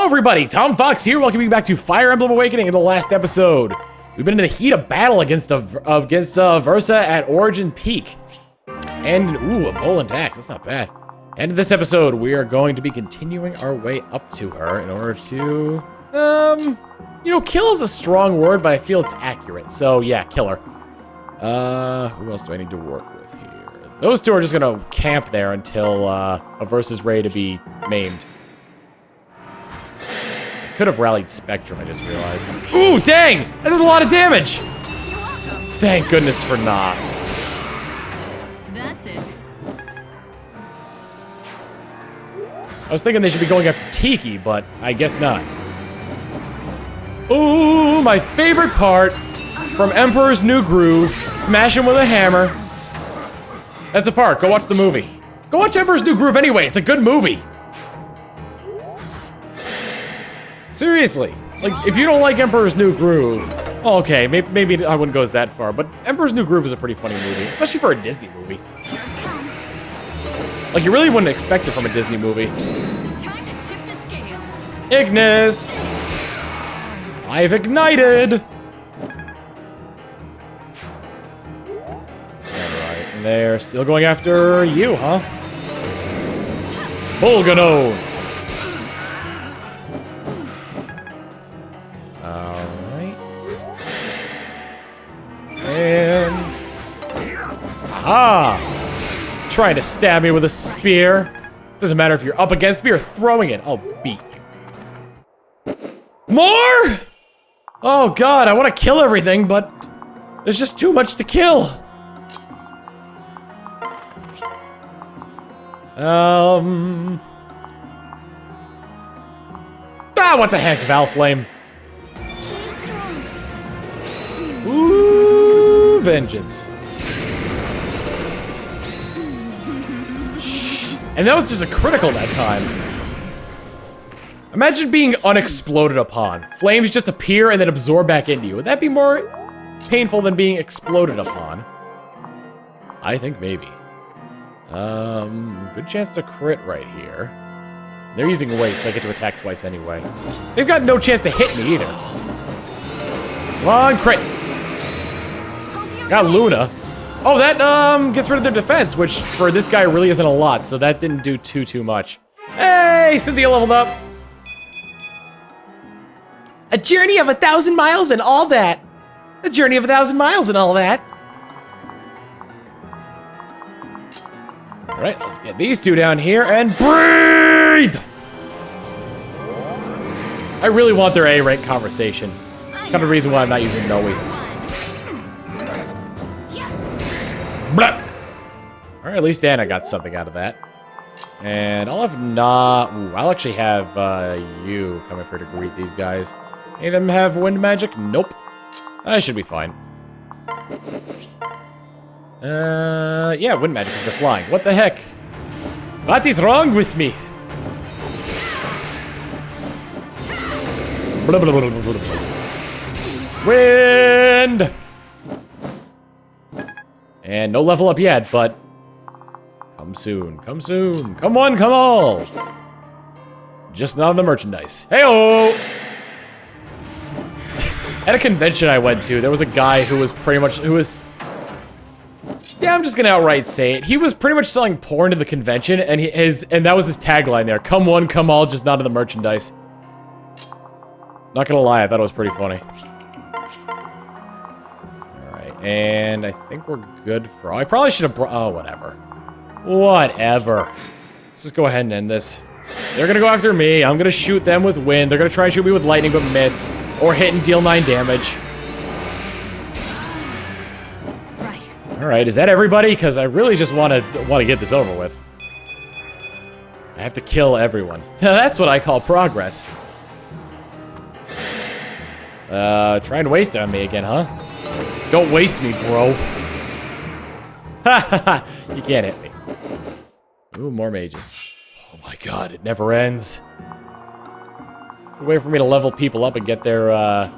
everybody, Tom Fox here, welcoming you back to Fire Emblem Awakening in the last episode. We've been in the heat of battle against Versa at Origin Peak. And, ooh, a Volant Axe, that's not bad. And in this episode, we are going to be continuing our way up to her in order to, you know, kill is a strong word, but I feel it's accurate. So, yeah, kill her. Who else do I need to work with here? Those two are just gonna camp there until, Versa's ready to be maimed. Could have rallied Spectrum, I just realized. Ooh, dang! That is a lot of damage! Thank goodness for not. That's it. I was thinking they should be going after Tiki, but I guess not. Ooh, my favorite part from Emperor's New Groove. Smash him with a hammer. That's a part. Go watch the movie. Go watch Emperor's New Groove anyway. It's a good movie. Seriously, like, if you don't like Emperor's New Groove, well, okay, maybe I wouldn't go that far, but Emperor's New Groove is a pretty funny movie, especially for a Disney movie. Here it comes. Like, you really wouldn't expect it from a Disney movie. Time to tip the scale. Ignis! I've ignited! Alright, and they're still going after you, huh? Bulgano! And... aha! Trying to stab me with a spear. Doesn't matter if you're up against me or throwing it. I'll beat you. More?! Oh god, I want to kill everything, but... there's just too much to kill. Ah, what the heck, Valflame. Stay strong. Ooh, vengeance. And that was just a critical that time. Imagine being unexploded upon. Flames just appear and then absorb back into you. Would that be more painful than being exploded upon? I think maybe. Good chance to crit right here. They're using waste, so I get to attack twice anyway. They've got no chance to hit me either. Come on, crit. Got Luna. Oh, that, gets rid of their defense, which for this guy really isn't a lot, so that didn't do too much. Hey, Cynthia leveled up. A journey of 1,000 miles and all that. A journey of 1,000 miles and all that. All right, let's get these two down here and breathe. I really want their A rank conversation. Kind of the reason why I'm not using Noe. Blah. All right, at least Anna got something out of that. And I'll have I'll actually have you come up here to greet these guys. Any of them have wind magic? Nope. I should be fine. Yeah, wind magic if they're flying. What the heck? What is wrong with me? Blah, blah, blah, blah, blah. Wind! And no level up yet, but come soon, come soon. Come one, come all. Just not on the merchandise. Hey-oh! At a convention I went to, there was a guy who was yeah, I'm just gonna outright say it. He was pretty much selling porn to the convention, and that was his tagline there. Come one, come all, just not on the merchandise. Not gonna lie, I thought it was pretty funny. And I think we're good for... I probably should have oh, whatever. Whatever. Let's just go ahead and end this. They're gonna go after me. I'm gonna shoot them with wind. They're gonna try and shoot me with lightning, but miss. Or hit and deal 9 damage. Right. Alright, is that everybody? Because I really just want to get this over with. I have to kill everyone. That's what I call progress. Try and waste it on me again, huh? Don't waste me, bro. Ha you can't hit me. Ooh, more mages. Oh my god, it never ends. Wait for me to level people up and get their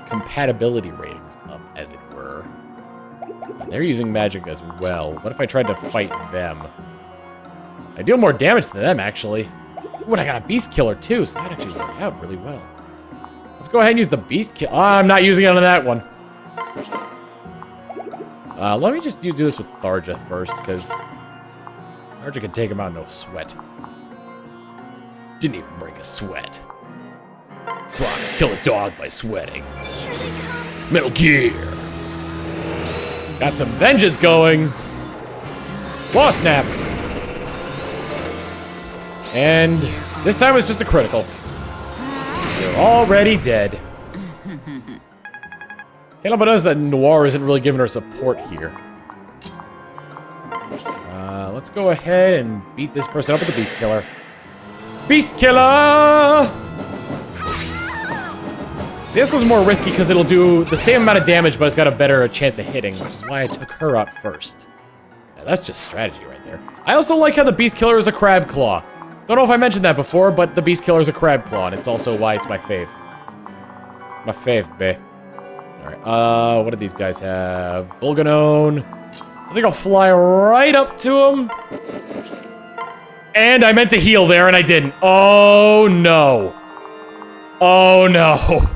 compatibility ratings up, as it were. They're using magic as well. What if I tried to fight them? I deal more damage to them, actually. Ooh, and I got a beast killer too, so that actually worked out really well. Let's go ahead and use the beast killer. Oh, I'm not using it on that one. Let me just do this with Tharja first, because Tharja can take him out no sweat. Didn't even break a sweat. Fuck, kill a dog by sweating. Metal Gear. Got some vengeance going. Claw snap. And this time it's just a critical. You're already dead. Can't help but notice that Noir isn't really giving her support here. Let's go ahead and beat this person up with the Beast Killer. Beast Killer! See, this was more risky because it'll do the same amount of damage, but it's got a better chance of hitting, which is why I took her out first. Now, that's just strategy right there. I also like how the Beast Killer is a Crab Claw. Don't know if I mentioned that before, but the Beast Killer is a Crab Claw, and it's also why it's my fave. My fave, bae. Alright, what do these guys have? Bulganone. I think I'll fly right up to him. And I meant to heal there, and I didn't. Oh, no. Oh, no.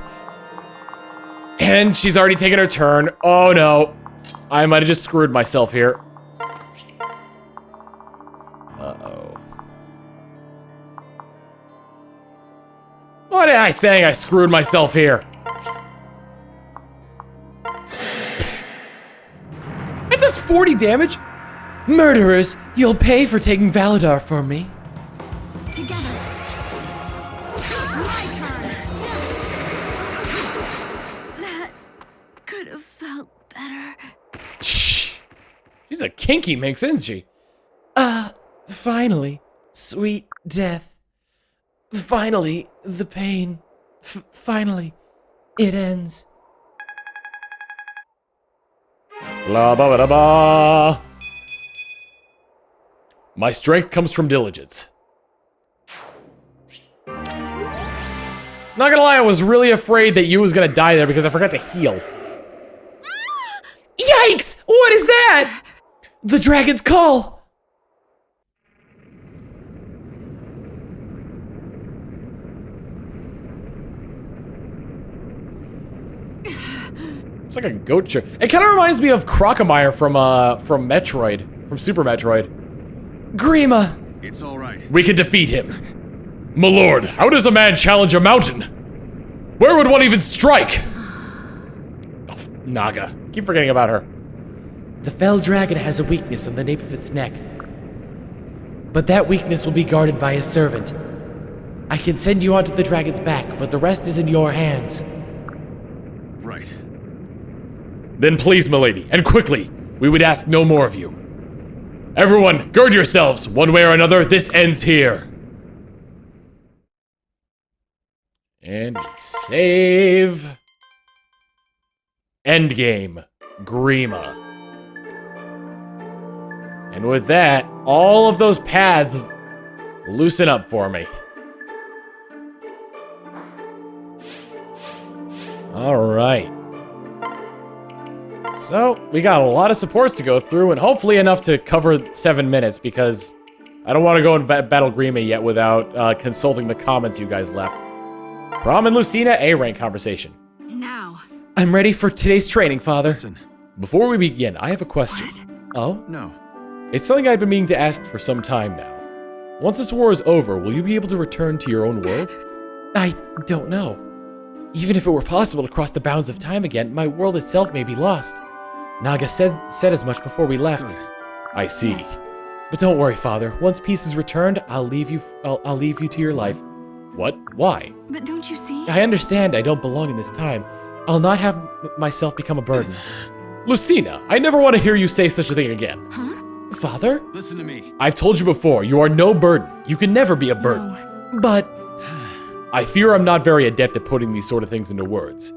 And she's already taken her turn. Oh, no. I might have just screwed myself here. Uh-oh. What am I saying? I screwed myself here. It does 40 damage? Murderers, you'll pay for taking Validar from me. Together. My turn. That could have felt better. She's a kinky minx, isn't she? Finally, sweet death. Finally, the pain. Finally, it ends. Blah, blah, blah, blah. My strength comes from diligence. Not gonna lie, I was really afraid that you was gonna die there because I forgot to heal. Yikes! What is that? The dragon's call! It's like a goat chair. It kind of reminds me of Crocomire from Metroid, from Super Metroid. Grima! It's all right. We can defeat him. My lord, how does a man challenge a mountain? Where would one even strike? Oh, Naga. Keep forgetting about her. The fell dragon has a weakness on the nape of its neck. But that weakness will be guarded by a servant. I can send you onto the dragon's back, but the rest is in your hands. Right. Then please, milady, and quickly, we would ask no more of you. Everyone, gird yourselves. One way or another, this ends here. And we save. Endgame. Grima. And with that, all of those paths loosen up for me. Alright. So, we got a lot of supports to go through, and hopefully enough to cover 7 minutes, because I don't want to go and battle Grima yet without consulting the comments you guys left. Prom and Lucina, A-rank conversation. Now. I'm ready for today's training, Father. Listen. Before we begin, I have a question. What? Oh? No. It's something I've been meaning to ask for some time now. Once this war is over, will you be able to return to your own world? I don't know. Even if it were possible to cross the bounds of time again, my world itself may be lost. Naga said as much before we left. Good. I see. But don't worry, Father. Once peace is returned, I'll leave you to your life. What? Why? But don't you see? I understand I don't belong in this time. I'll not have myself become a burden. Lucina, I never want to hear you say such a thing again. Huh? Father? Listen to me. I've told you before, you are no burden. You can never be a burden. No. But I fear I'm not very adept at putting these sort of things into words.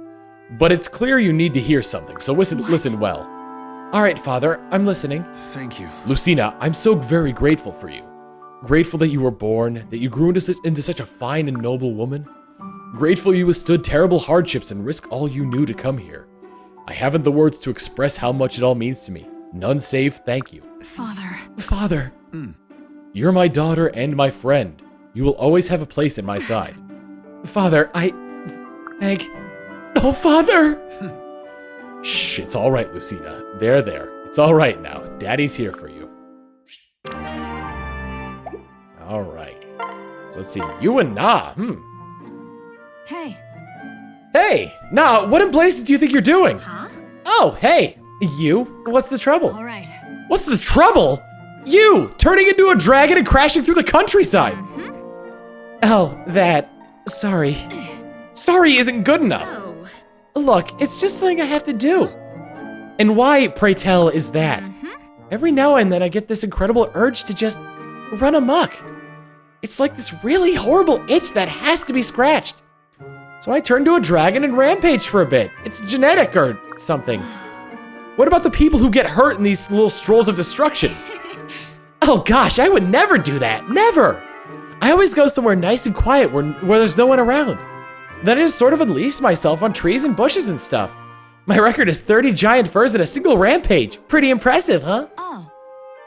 But it's clear you need to hear something, so listen well. All right, Father, I'm listening. Thank you. Lucina, I'm so very grateful for you. Grateful that you were born, that you grew into such a fine and noble woman. Grateful you withstood terrible hardships and risked all you knew to come here. I haven't the words to express how much it all means to me. None save thank you. Father. Father, you're my daughter and my friend. You will always have a place at my side. Father, Oh, Father! Shh, it's all right, Lucina. There. It's all right now. Daddy's here for you. All right. So let's see. You and Na. Hey. Hey, Na, what in blazes do you think you're doing? Huh? Oh, hey. You? What's the trouble? All right. What's the trouble? You! Turning into a dragon and crashing through the countryside! Oh, that. Sorry. Sorry isn't good enough. So. Look, it's just something I have to do. And why, pray tell, is that? Every now and then I get this incredible urge to just run amok. It's like this really horrible itch that has to be scratched. So I turn to a dragon and rampage for a bit. It's genetic or something. What about the people who get hurt in these little strolls of destruction? Oh gosh, I would never do that, never. I always go somewhere nice and quiet where there's no one around. Then I just sort of unleash myself on trees and bushes and stuff. My record is 30 giant furs in a single rampage. Pretty impressive, huh? Oh.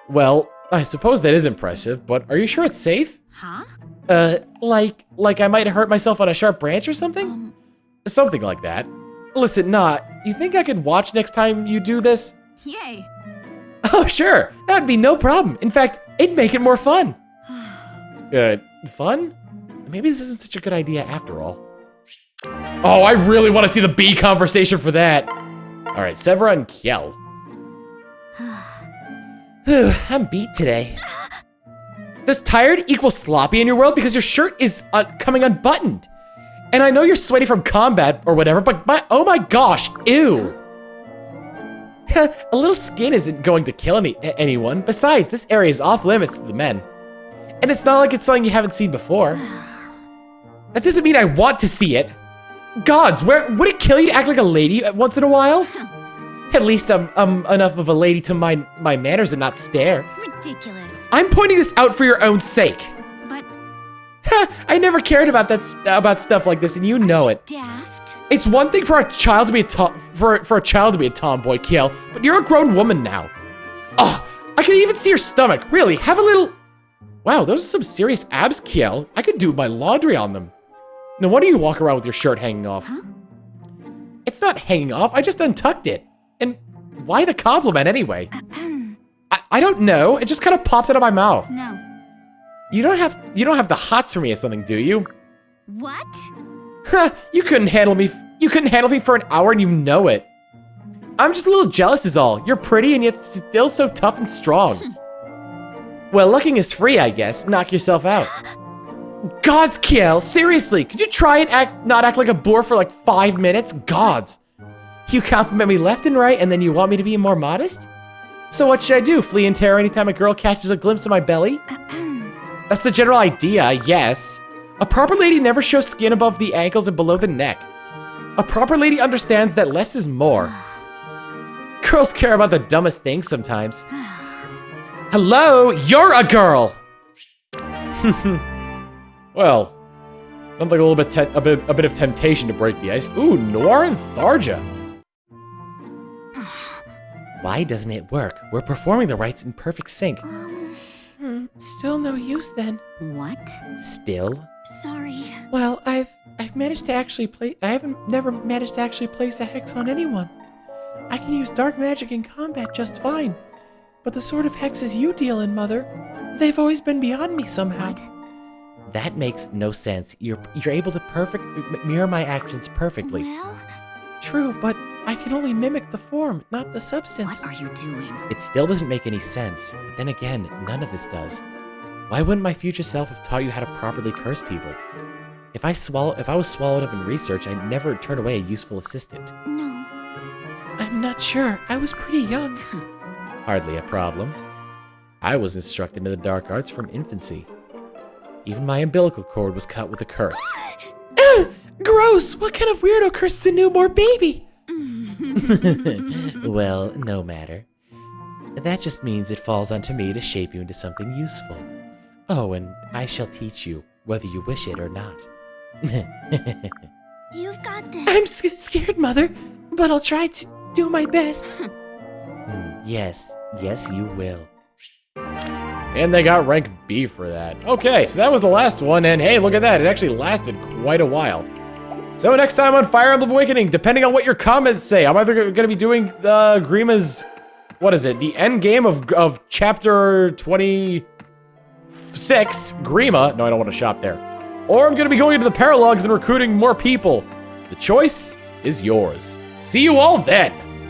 Well, I suppose that is impressive, but are you sure it's safe? Huh? Like I might hurt myself on a sharp branch or something? Something like that. Listen, Nah, you think I could watch next time you do this? Yay. Oh, sure. That'd be no problem. In fact, it'd make it more fun. Fun? Maybe this isn't such a good idea after all. Oh, I really want to see the bee conversation for that. All right, Severa and Kiel. I'm beat today. Does tired equal sloppy in your world? Because your shirt is coming unbuttoned. And I know you're sweaty from combat or whatever, but oh my gosh, ew. A little skin isn't going to kill anyone. Besides, this area is off limits to the men. And it's not like it's something you haven't seen before. That doesn't mean I want to see it. Gods, would it kill you to act like a lady once in a while? At least I'm enough of a lady to mind my manners and not stare. Ridiculous. I'm pointing this out for your own sake. But I never cared about stuff like this, and you know it. daft. It's one thing for a child to be a tomboy, Kiel, but you're a grown woman now. Oh, I can even see your stomach. Really, have a little. Wow, those are some serious abs, Kiel. I could do my laundry on them. No wonder you walk around with your shirt hanging off. Huh? It's not hanging off. I just untucked it. And why the compliment anyway? I don't know. It just kind of popped out of my mouth. No. You don't have the hots for me or something, do you? What? Huh, you couldn't handle me. You couldn't handle me for an hour and you know it. I'm just a little jealous is all. You're pretty and yet still so tough and strong. Well, looking is free, I guess. Knock yourself out. Gods, Kiel, seriously, could you try and not act like a bore for like 5 minutes? Gods. You compliment me left and right and then you want me to be more modest? So what should I do, flee in terror anytime a girl catches a glimpse of my belly? That's the general idea, yes. A proper lady never shows skin above the ankles and below the neck. A proper lady understands that less is more. Girls care about the dumbest things sometimes. Hello, you're a girl! Well, sounds like a bit of temptation to break the ice. Ooh, Noir and Tharja. Why doesn't it work? We're performing the rites in perfect sync. Still no use then. What? Still? Sorry. Well, I've managed to actually never managed to actually place a hex on anyone. I can use dark magic in combat just fine. But the sort of hexes you deal in, Mother, they've always been beyond me somehow. What? That makes no sense. You're able to mirror my actions perfectly. Well, True, but I can only mimic the form, not the substance. what are you doing? It still doesn't make any sense. But then again, none of this does. Why wouldn't my future self have taught you how to properly curse people? If I was swallowed up in research, I'd never turn away a useful assistant. No. I'm not sure. I was pretty young. Hardly a problem. I was instructed in the dark arts from infancy. Even my umbilical cord was cut with a curse. Gross! What kind of weirdo curses a newborn baby? Well, no matter. That just means it falls onto me to shape you into something useful. Oh, and I shall teach you, whether you wish it or not. You've got this. I'm scared, Mother, but I'll try to do my best. Yes, you will. And they got rank B for that. Okay, so that was the last one, and hey, look at that. It actually lasted quite a while. So next time on Fire Emblem Awakening, depending on what your comments say, I'm either going to be doing Grima's, what is it, the end game of chapter 26, Grima. No, I don't want to shop there. Or I'm going to be going into the paralogs and recruiting more people. The choice is yours. See you all then.